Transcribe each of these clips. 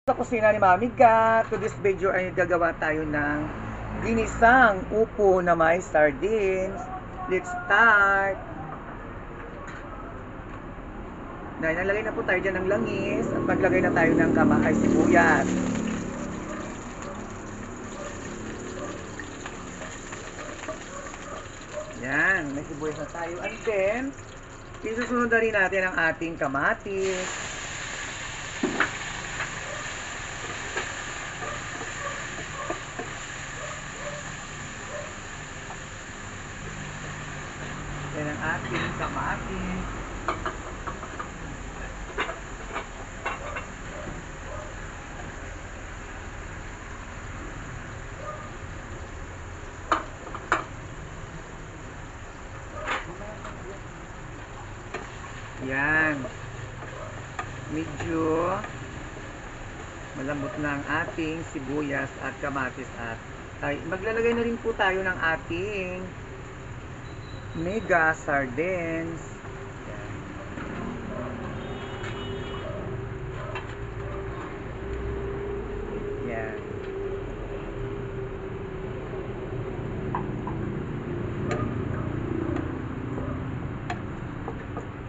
Sa kusina ni Mami Ga, to this video ay gagawa tayo ng ginisang upo na may sardines. Let's start! Dahil nalagay na po tayo dyan ng langis at maglagay na tayo ng kamakay sibuyas. Yan, may sibuyas na tayo. And then, isusunod na rin natin ang ating kamatis. Yan ang ating kamatis. Yan. Medyo malambot na ang ating sibuyas at kamatis at maglalagay na rin po tayo ng ating mega sardines. Yan. Yan.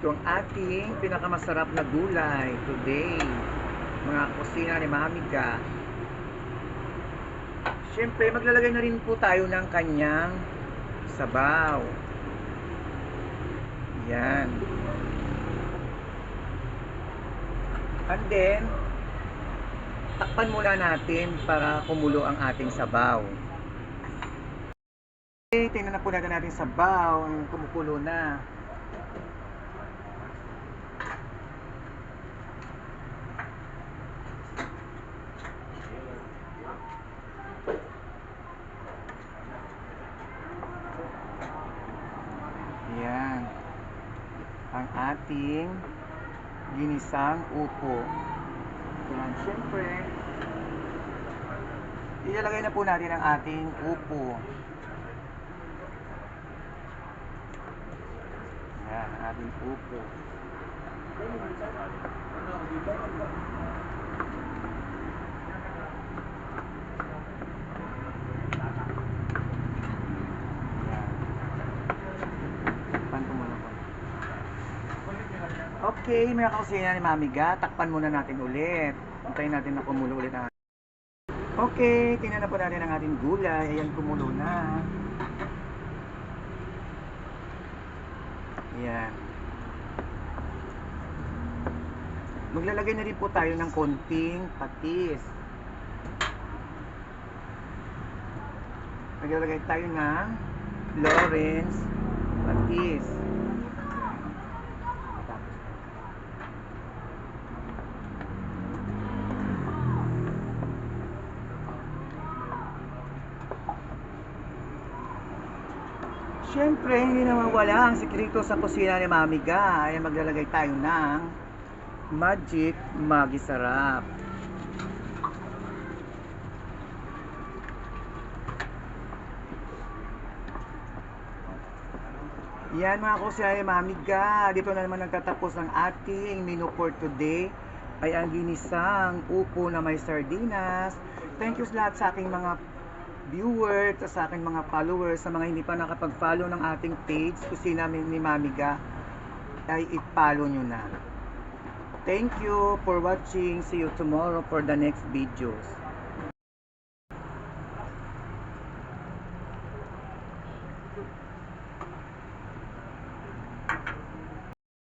Ito ang ating pinakamasarap na gulay today, mga kusina ni Mami Ga. Siyempre, maglalagay na rin po tayo ng kanyang sabaw. Yan. And then, takpan muna natin para kumulo ang ating sabaw. Okay, tingnan na po natin ating sabaw, kumukulo na. Yan. Ang ating ginisang upo. Yan. Siyempre, ilalagay na po natin ang ating upo. Yan, ang ating upo. Okay, mga kakusina ni Mami Ga, takpan muna natin ulit. Antayin natin na kumulo ulit ang... Okay, tingnan na po natin ang ating gulay. Ayan, kumulo na. Ayan. Maglalagay na rin po tayo ng konting patis. Maglalagay tayo ng Lawrence patis. Siyempre, hindi naman wala ang sikreto sa kusina ni Mami Ga. Ay maglalagay tayo ng Magic Maggi Sarap. Yan mga kusina ni Mami Ga. Dito na naman nagtatapos ang ating menu for today. Ay ang ginisang upo na may sardinas. Thank you sa lahat sa aking mga viewers, sa aking mga followers, sa mga hindi pa nakapag-follow ng ating page, Kusina ni Mami Ga, ay i-follow nyo na. Thank you for watching. See you tomorrow for the next videos.